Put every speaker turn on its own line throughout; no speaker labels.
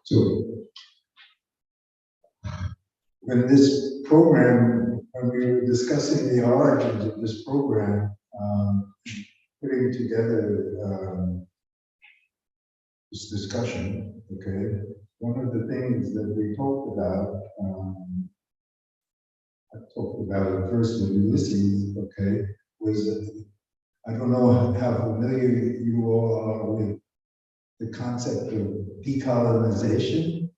So when this program, when we were discussing the origins of this program, putting together this discussion, okay, one of the things that we talked about, I talked about it first with Ulysses, okay, was, I don't know how familiar you all are with the concept of decolonization,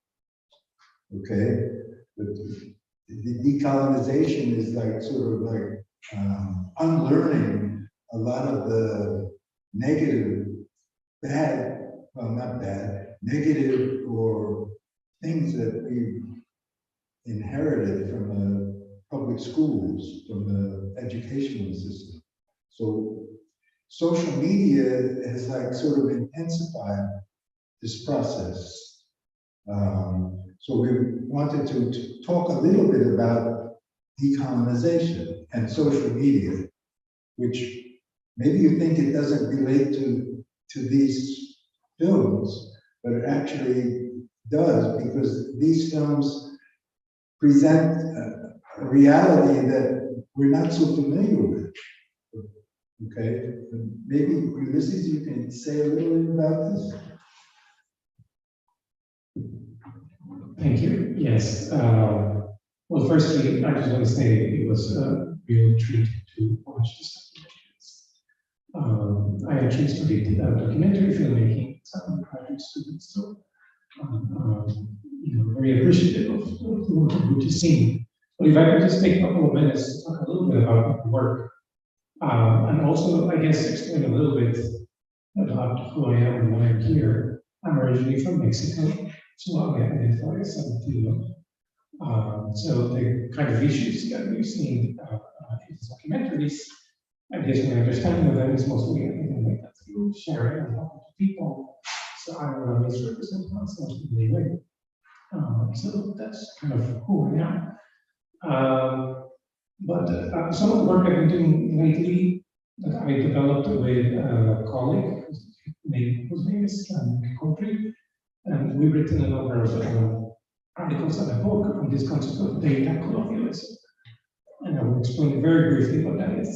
okay? The decolonization is like sort of like unlearning a lot of the negative, bad, well, not bad, negative or things that we inherited from the public schools, from the educational system. So social media has like sort of intensified this process. So we wanted to talk a little bit about decolonization and social media, which maybe you think it doesn't relate to these films, but it actually does, because these films present a reality that we're not so familiar with. Okay, maybe Ulysses, you can say a little bit about this.
Thank you. Yes. Well, firstly, I just want to say it was a real treat to watch this documentary. I actually studied documentary filmmaking as a graduate student, so very appreciative of the work which is seen. But if I could just take a couple of minutes to talk a little bit about my work, and also, I guess, explain a little bit about who I am and why I'm here. I'm originally from Mexico, so I identify as Latino. So the kind of issues that we've seen in these documentaries, I guess my understanding of them is mostly like that through sharing and talking to people. So I don't want to misrepresent myself in any way. So that's kind of who I am. But some of the work I've been doing lately that I developed with a colleague whose name is Country, and we've written a number of articles and a book on this concept of data colonialism. And I will explain very briefly what that is.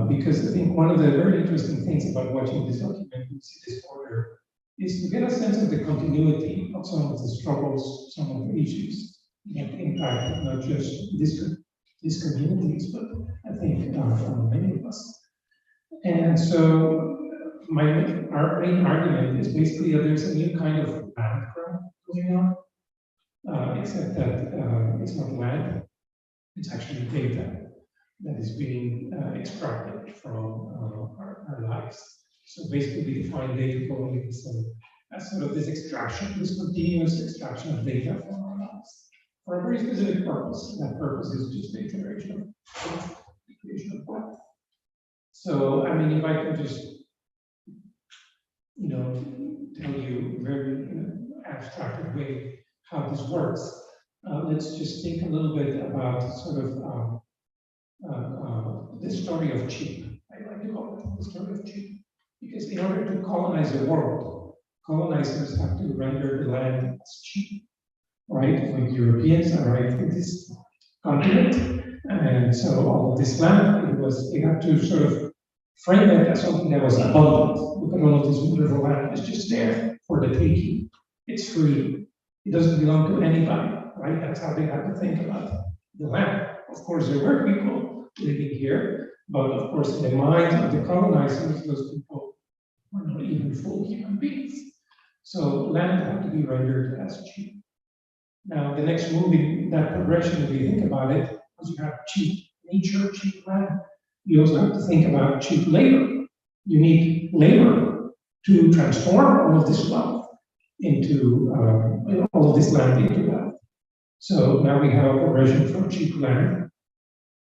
Because I think one of the very interesting things about watching this documentary, this order, is to get a sense of the continuity of some of the struggles, some of the issues that impact not just these communities, but I think from many of us. And so our main argument is basically that there's a new kind of land grab going on, except that it's not land, it's actually data that is being extracted from our lives. So basically we define data colonialism as sort of this extraction, this continuous extraction of data from our lives for a very specific purpose. That purpose is just the generation of the creation of wealth. So, I mean, if I can just, tell you very abstracted way how this works, let's just think a little bit about sort of the story of cheap. I like to call it the story of cheap, because in order to colonize the world, colonizers have to render the land as cheap. Right, like Europeans arrived in this continent, and so all of this land, they had to sort of frame it as something that was abundant. Look at all of this wonderful land, it's just there for the taking. It's free, it doesn't belong to anybody, right? That's how they had to think about the land. Of course, there were people living here, but of course, in the minds of the colonizers, those people were not even full human beings. So land had to be rendered as cheap. Now, the next move in that progression, if you think about it, because you have cheap nature, cheap land, you also have to think about cheap labor. You need labor to transform all of this wealth into, all of this land into wealth. So now we have a progression from cheap land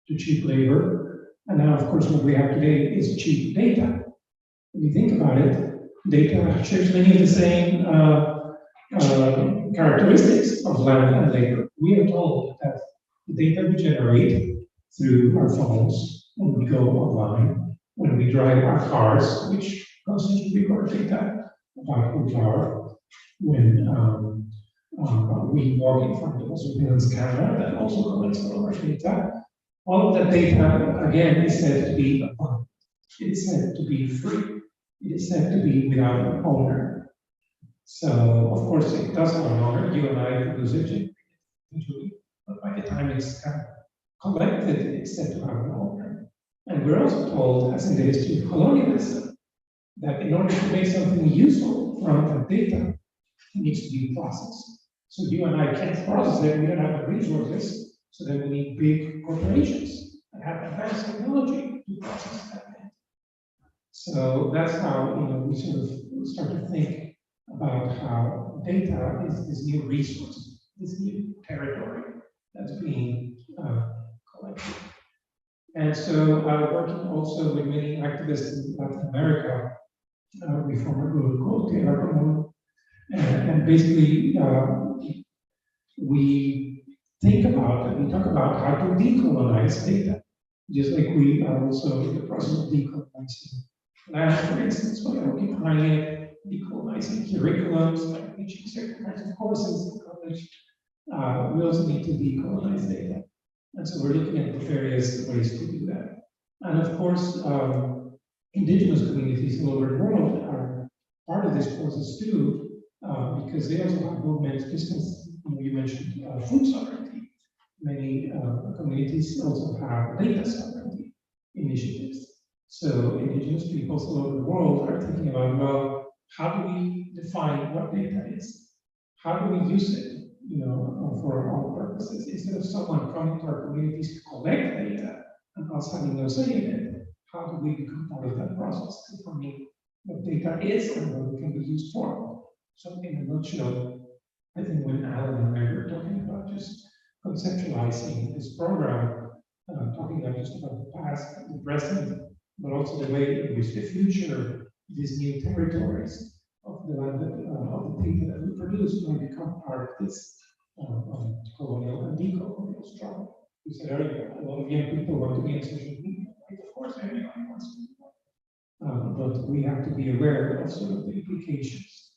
to cheap labor. And now, of course, what we have today is cheap data. If you think about it, data shares many of the same characteristics of land and labor. We are told that the data we generate through our phones, when we go online, when we drive our cars, which constantly record data about who we are, when we work in front of surveillance camera that also collects all of our data. All of that data, again, is said to be abundant. It is said to be free. It is said to be without an owner. So, of course, it does have an owner. You and I produce it individually, but by the time it's kind of collected, it's said to have an owner. And we're also told, as in the history of colonialism, that in order to make something useful from that data, it needs to be processed. So you and I can't process it, we don't have the resources, so then we need big corporations that have advanced technology to process that data. So that's how we sort of start to think about how data is this new resource, this new territory that's being collected. And so working also with many activists in Latin America, we form a group called Decolonization, and basically we think about and we talk about how to decolonize data, just like we are also in the process of decolonizing land, for instance, by occupying it, decolonizing curriculums, like teaching certain kinds of courses in college. We also need to decolonize data. And so we're looking at the various ways to do that. And of course, indigenous communities all over the world are part of this process too, because they also have movements, just as you mentioned food sovereignty. Many communities also have data sovereignty initiatives. So indigenous peoples all over the world are thinking about, well, how do we define what data is? How do we use it, for our own purposes? Instead of someone coming to our communities to collect data and us having no say in it, how do we become part of that process, defining what data is and what it can be used for? So in a nutshell, I think when Alan and I were talking about just conceptualizing this program, talking not just about the past, the present, but also the way in which the future, these new territories of the land of the data that we produce will become part of this colonial and decolonial struggle. You said earlier, a lot of young people want to be in social media. Right? Of course, everyone wants to do that. But we have to be aware of sort of the implications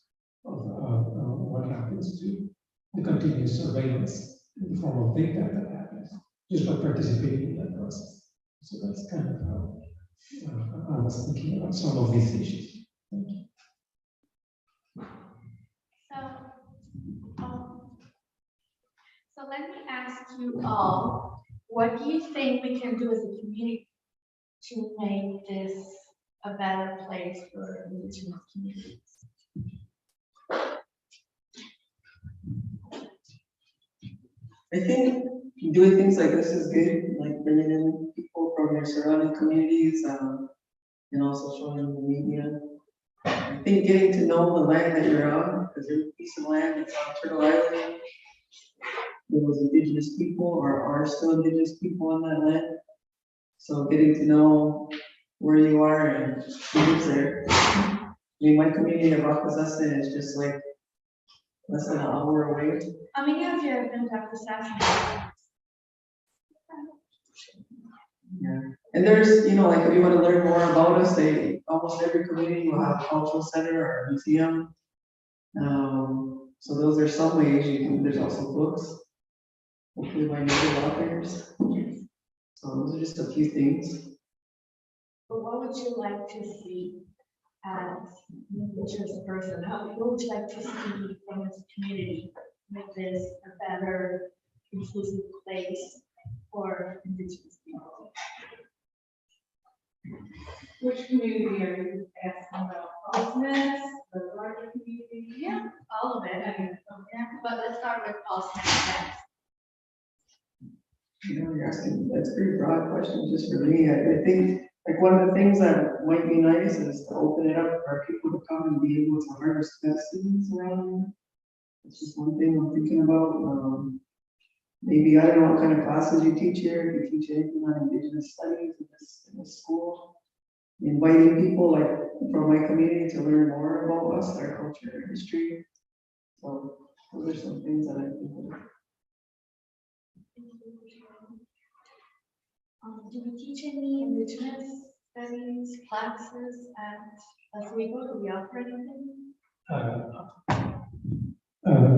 of what happens to the continuous surveillance in the form of data that happens just by participating in that process. So that's kind of how I was thinking about some of these issues. Thank you.
So let me ask you all, what do you think we can do as a community to make this a better place for indigenous communities?
I think doing things like this is good, like bringing in people from your surrounding communities, and also showing them the media. I think getting to know the land that you're on, because there's a piece of land that's on Turtle Island. There was indigenous people, or are still indigenous people on that land. So getting to know where you are and who lives there. I mean, my community of Akazasa is just like less than an hour away.
How many of you have been to Akasasa?
Yeah, and there's, like if you want to learn more about us, almost every community will have a cultural center or a museum. So those are some ways you can. There's also books, hopefully by native authors. So those are just a few things.
But what would you like to see as an indigenous person? What would you like to see from this community? Make this a better, inclusive place for indigenous people?
Which community are you asking about? Paulsness, the larger community?
Yeah, all of it. Yeah, but let's start with Paulsness.
You're asking, that's a pretty broad question just for me. I think like one of the things that might be nice is to open it up for people to come and be able to harvest specimens around here. It's just one thing I'm thinking about. Maybe I don't know what kind of classes you teach here. If you teach anything on indigenous studies in this school, inviting people like from my community to learn more about us, our culture, our history. So those are some things that I think of.
Do we teach any indigenous studies classes at Oswego? Do we offer anything?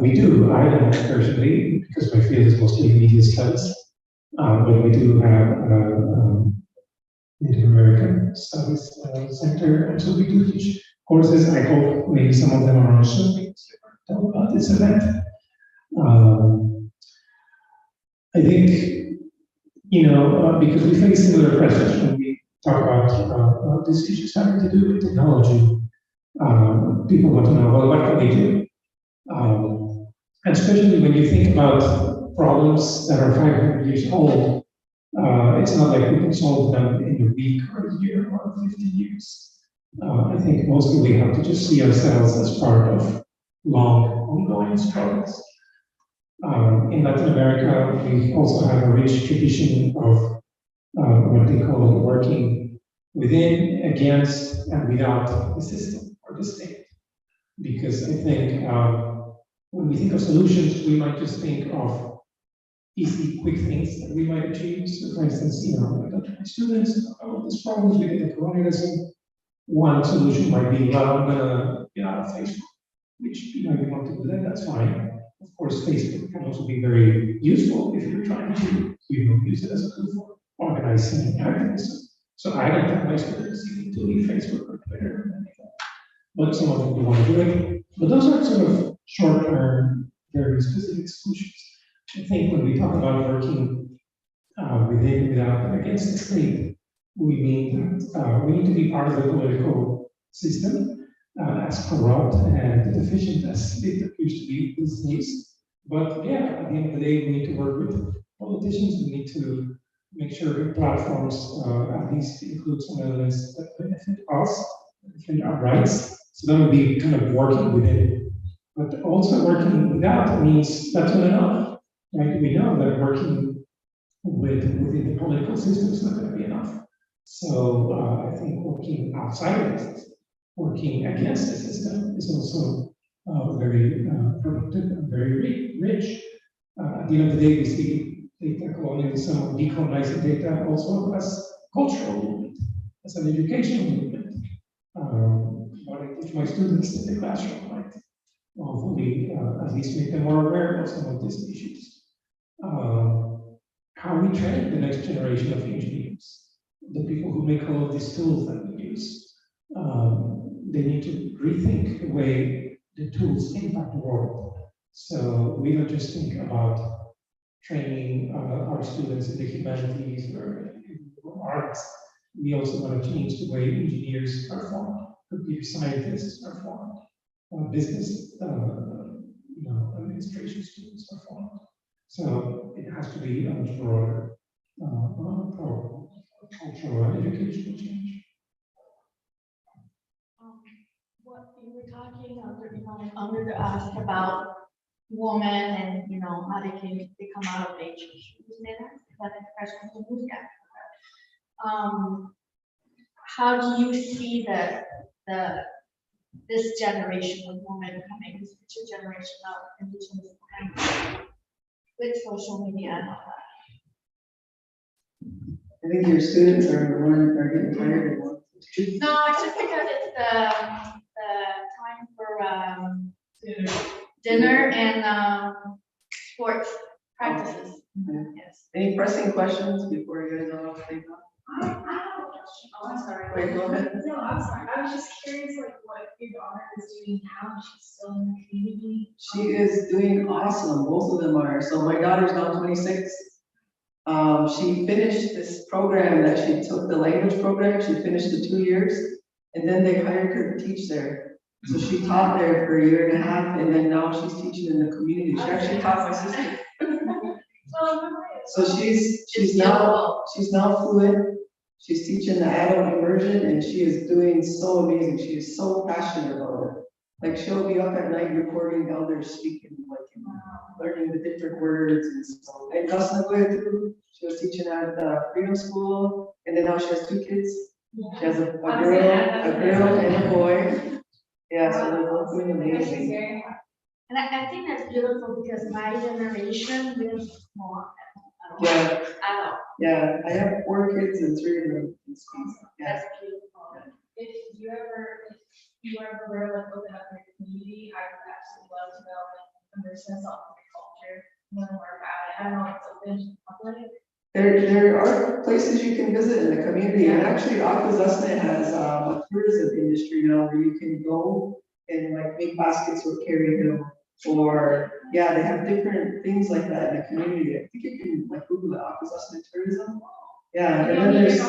we do, I don't personally, because my field is mostly media studies, but we do have Native American Studies Center, and so we do teach courses. I hope maybe some of them are on Zoom to talk about this event. I think, because we face similar pressures when we talk about these issues having to do with technology. People want to know, well, what can we do? And especially when you think about problems that are 500 years old, it's not like we can solve them in a week or a year or 50 years. I think mostly we have to just see ourselves as part of long, ongoing struggles. In Latin America, we also have a rich tradition of what they call working within, against, and without the system or the state. Because I think when we think of solutions, we might just think of easy, quick things that we might achieve. So for instance, I talk to my students about these problems with the colonialism. One solution might be, well, I'm gonna get out of Facebook, which, if you want to do that, that's fine. Of course, Facebook can also be very useful if you're trying to, use it as a tool for organizing activism. So I don't have my students even to leave Facebook or Twitter or anything. But some of them do want to do it. But those are sort of short-term, very specific solutions. I think when we talk about working within, without, and against the state, we mean that we need to be part of the political system, as corrupt and deficient as it appears to be these days. But yeah, at the end of the day, we need to work with politicians. We need to make sure that platforms at least include some elements that benefit us, benefit our rights. So that would be kind of working within. But also working without means that's not enough, right? We know that working within the political system is not going to be enough. So I think working outside of the system, working against the system is also very productive and very rich. At the end of the day, we see data colonialism, decolonizing data also as cultural movement, as an educational movement. What I teach my students in the classroom, right? Hopefully, at least make them more aware of some of these issues. How we train the next generation of engineers, the people who make all of these tools that we use. They need to rethink the way the tools impact the world. So we don't just think about training our students in the humanities or in arts. We also want to change the way engineers are formed, computer scientists are formed, business, administration students are formed. So it has to be a much broader cultural and educational change.
What you were talking under the ask about women and how they can come out of age. How do you see this generation of women coming, this future generation of indigenous women with social media and all that?
I think your students are getting tired of one.
No, it's just because it's the time for dinner and sports practices. Yes.
Any pressing questions before you guys all take off?
I have a question. Oh, I'm sorry.
Wait, go ahead.
No, I'm sorry. I was just curious, what your daughter is doing now. She's still in the community.
She is doing awesome. Both of them are. So my daughter's now 26. She finished this program that she took, the language program. She finished the 2 years, and then they hired her to teach there. So she taught there for a year and a half, and then now she's teaching in the community. She actually taught my sister. So she's now fluent. She's teaching the adult immersion, and she is doing so amazing. She is so passionate about it. Like she'll be up at night recording elders speaking, learning the different words and so. And too. She was teaching at the Freedom School, and then now she has 2 kids. She has a girl and a boy. Yeah, so they're both doing amazing.
And I think that's beautiful because my generation is more
Yeah.
adult.
Yeah, I have 4 kids and 3 of them in school. Yeah.
That's beautiful.
If you ever were open up your community, I would absolutely love to know understand some of the culture, learn more about it. I don't know if it's open to the public.
There are places you can visit in the community, and actually Akwesasne has a tourism industry now where you can go and like make baskets with carry bill, or yeah, they have different things like that in the community. I think you can like Google it, Akwesasne tourism. Yeah, and then there's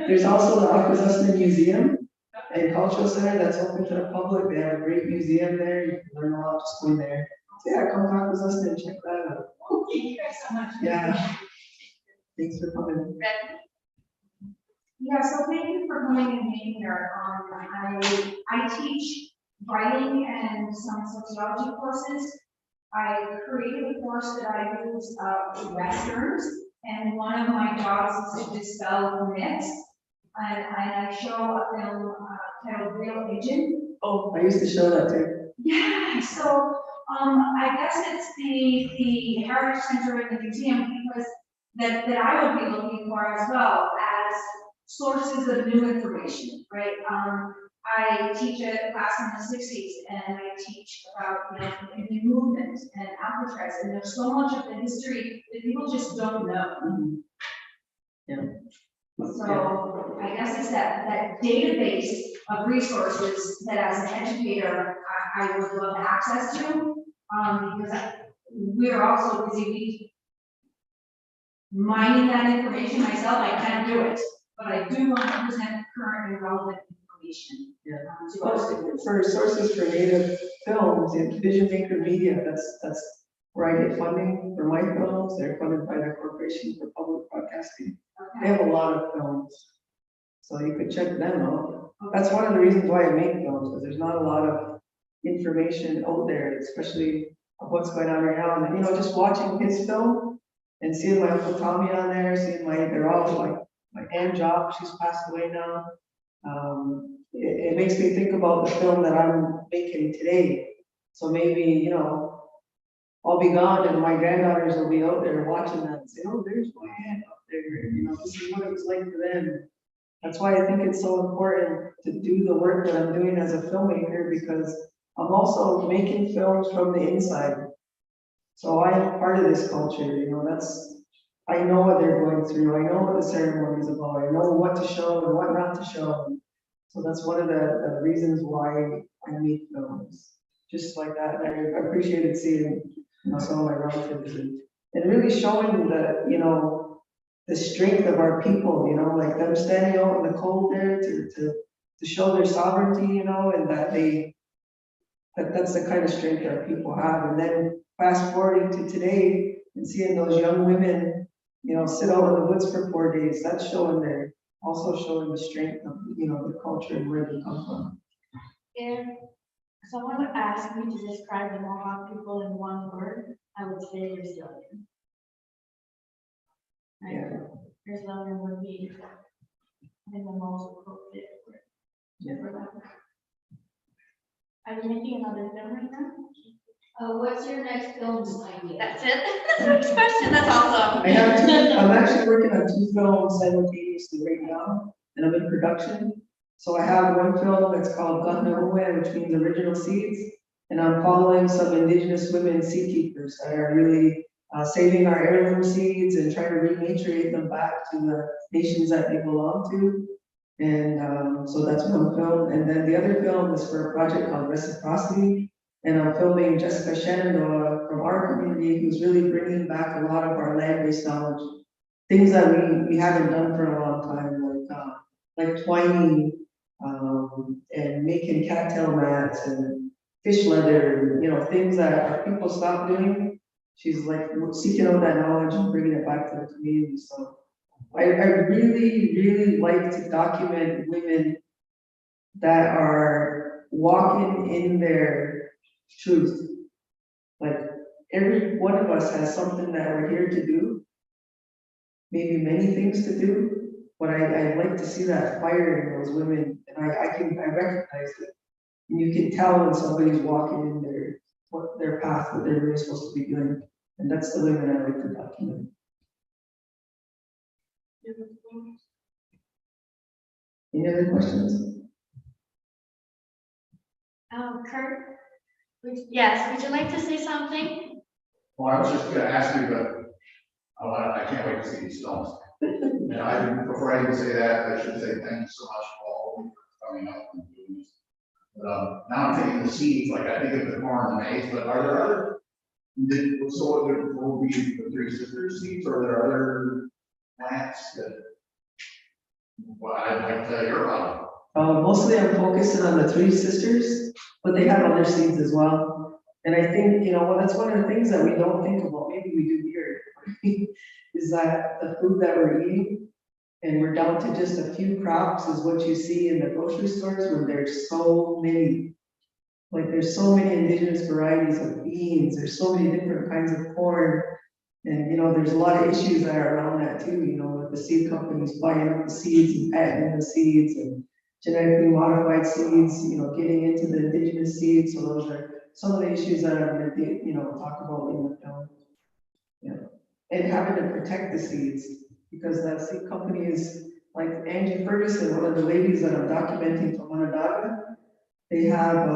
there's also the Akwesasne Museum and Cultural Center that's open to the public. They have a great museum there. You can learn a lot just going there. So yeah, come to Akwesasne and check that out.
Thank you guys so much.
Yeah. Thanks for coming.
Yeah, so thank you for coming and being here. I teach writing and some sociology courses. I created a course that I use Westerns, and one of my jobs is to dispel myths. And I show a film titled Real Agent.
Oh, I used to show that too.
Yeah, so I guess it's the Heritage Center in the museum because that I would be looking for as well as sources of new information, right? I teach a class in the 60s and I teach about the Indian movement and Alcatraz, and there's so much of the history that people just don't know.
Yeah.
So I guess it's that database of resources that as an educator, I would love access to, because we're also busy mining that information myself. I can't do it, but I do want to present current and relevant information.
Yeah.
To our students.
For sources for native films, in Vision Maker Media, that's where I get funding for my films. They're funded by the Corporation for Public Broadcasting. They have a lot of films, so you could check them out. That's one of the reasons why I make films, because there's not a lot of information out there, especially of what's going on right now. And just watching his film and seeing my Uncle Tommy on there, seeing they're all like my Aunt Job, she's passed away now. It makes me think about the film that I'm making today. So maybe, I'll be gone and my granddaughters will be out there watching that and say, oh, there's my aunt up there. This is what it was like for them. That's why I think it's so important to do the work that I'm doing as a filmmaker, because I'm also making films from the inside. So I am part of this culture, I know what they're going through. I know what the ceremony is about. I know what to show and what not to show. So that's one of the reasons why I make films, just like that. And I appreciated seeing some of my relatives and really showing the strength of our people, like them standing out in the cold there to show their sovereignty, and that's the kind of strength our people have. And then fast forwarding to today and seeing those young women, sit out in the woods for 4 days, that's also showing the strength of, the culture and where they come from.
If someone asked me to describe the Mohawk people in one word, I would say resilient.
Yeah.
Resilient would be, I think, the most appropriate word.
Yeah.
For them. Are you making another film right now?
What's your next film idea? That's it. Next question. That's awesome.
I'm actually working on 2 films simultaneously right now, and I'm in production. So I have one film that's called Gahnawe, which means original seeds, and I'm following some indigenous women seed keepers that are really saving our heirloom seeds and trying to repatriate them back to the nations that they belong to. And so that's one film. And then the other film is for a project called Reciprocity. And I'm filming Jessica Shenandoah from our community, who's really bringing back a lot of our land-based knowledge, things that we haven't done for a long time, like twining, and making cattail mats and fish leather, things that our people stopped doing. She's like seeking out that knowledge and bringing it back to the community. So I really, really like to document women that are walking in their truth. Like every one of us has something that we're here to do, maybe many things to do, but I like to see that fire in those women, and I recognize it. And you can tell when somebody's walking in their path, what they're really supposed to be doing. And that's the women I like to document. Any other questions?
Kurt,
Yes, would you like to say something?
Well, I was just gonna ask you, but I can't wait to see these films. And before I even say that, I should say thank you so much for all of you for coming up and doing this. But, now I'm thinking the seeds, like I think of the corn and the maize, but are there other, so there will be the Three Sisters seeds, or are there other plants that, well, I'd like to hear about?
Mostly I'm focusing on the Three Sisters, but they have other seeds as well. And I think, well, that's one of the things that we don't think about, maybe we do here, is that the food that we're eating, and we're down to just a few crops is what you see in the grocery stores where there's so many, like there's so many indigenous varieties of beans, there's so many different kinds of corn. And, there's a lot of issues that are around that too, with the seed companies buying up the seeds and patenting the seeds and genetically modified seeds, getting into the indigenous seeds. So those are some of the issues that I'm going to, talk about in the film. Yeah. And having to protect the seeds, because the seed companies like Angie Ferguson, one of the ladies that I'm documenting from Onondaga, they have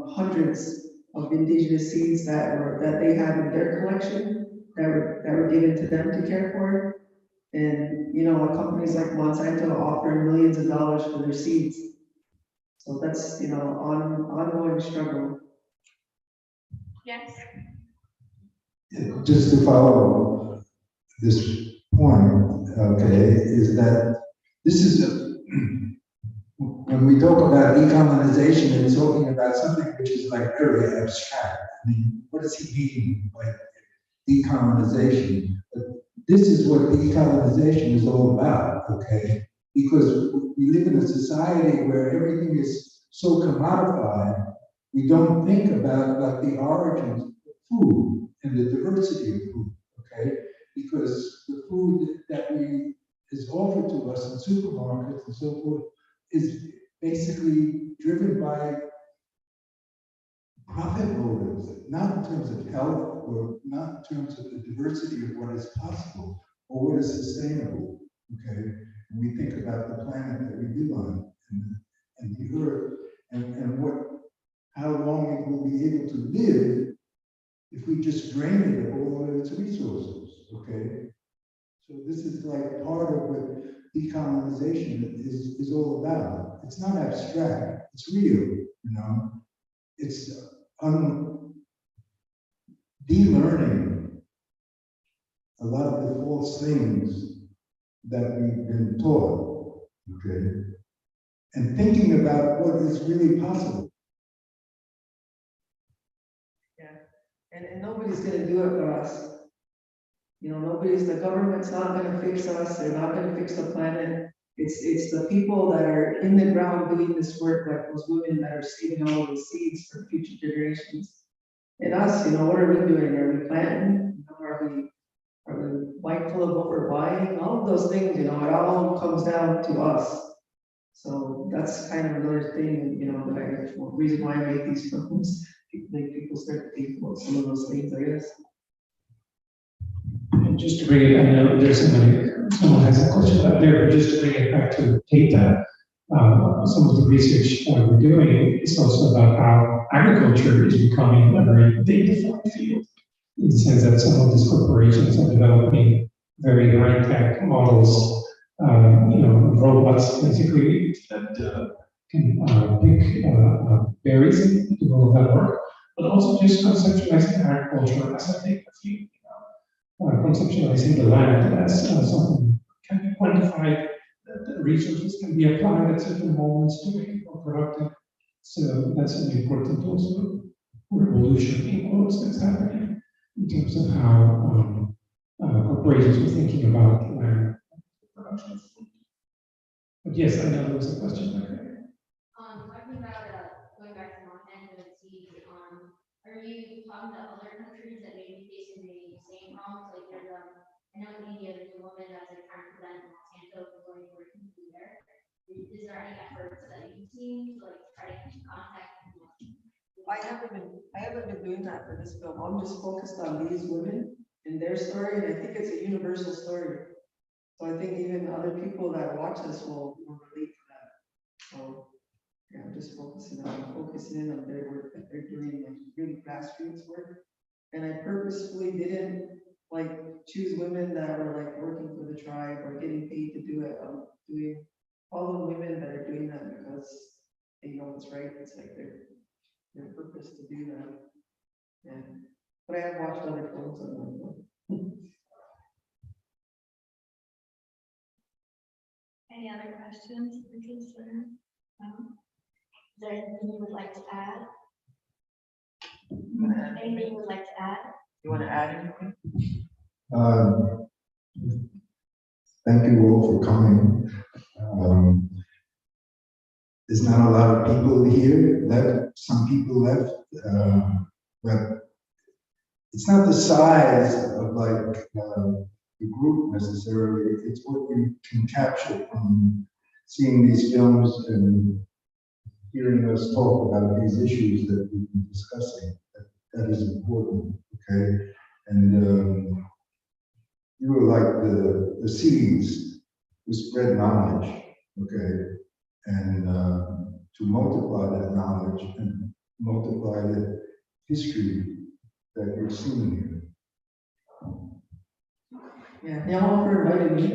hundreds of indigenous seeds that they have in their collection that were given to them to care for. And companies like Monsanto offering millions of dollars for their seeds. So that's ongoing struggle.
Yes.
Just to follow this point, okay, is that this is when we talk about decolonization, it's talking about something which is like very abstract. I mean, what does he mean by decolonization? But this is what decolonization is all about, okay? Because we live in a society where everything is so commodified, we don't think about like the origins of food and the diversity of food, okay? Because the food that is offered to us in supermarkets and so forth is basically driven by profit motives, not in terms of health or not in terms of the diversity of what is possible or what is sustainable, okay? And we think about the planet that we live on and the earth and how long it will be able to live if we just drain it of all of its resources, okay? So this is like part of what decolonization is all about. It's not abstract, it's real, It's de-learning a lot of the false things that we've been taught, okay? And thinking about what is really possible.
Yeah, and nobody's gonna do it for us. The government's not gonna fix us, they're not gonna fix the planet. It's the people that are in the ground doing this work, like those women that are saving all the seeds for future generations. And us, what are we doing? Are we planting? Are we mindful of what we're buying? All of those things, it all comes down to us. So that's kind of another thing, reason why I make these films, make people start to think about some of those things, I guess.
And just to bring it, I know there's someone has a question up there, but just to bring it back to data, some of the research we're doing is also about how agriculture is becoming a very data field, in the sense that some of these corporations are developing very high-tech models, robots basically that can pick berries and do all of that work, but also just conceptualizing agriculture as a data field. Conceptualizing the land as something can be quantified, that the resources can be applied at certain moments to make it more productive. So that's an important also revolution in quotes that's happening in terms of how corporations are thinking about land production of food. But yes, I know there was a question back there.
Talking about going back to Montana and seeds, are you talking to other countries that may be facing the same problems? Like there's I know in India there's a woman that's like trying to prevent Monsanto from going working through there. Is there any efforts that you've seen to like try to keep contact?
I haven't been doing that for this film. I'm just focused on these women and their story, and I think it's a universal story. So I think even other people that watch this will relate to that. So Yeah, just focusing in on their work that they're doing, like really grassroots work. And I purposefully didn't like choose women that were like working for the tribe or getting paid to do it. I'm doing all the women that are doing that because they know it's right. It's like their purpose to do that. Yeah. But I have watched other films on them.
Any other questions or concerns? No? Is there anything you would like to add? Anything you would like to add?
You want to add anything?
Um, Thank you all for coming. There's not a lot of people here left. Some people left, but it's not the size of like the group necessarily. It's what you can capture from seeing these films and hearing us talk about these issues that we've been discussing. That is important. Okay, and you were like the seeds to spread knowledge, okay, and to multiply that knowledge and multiply the history that you're seeing here.
Yeah, thank y'all for inviting me.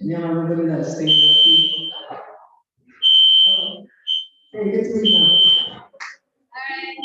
And y'all everybody that's staying up here. Hey, good to meet you.
All right.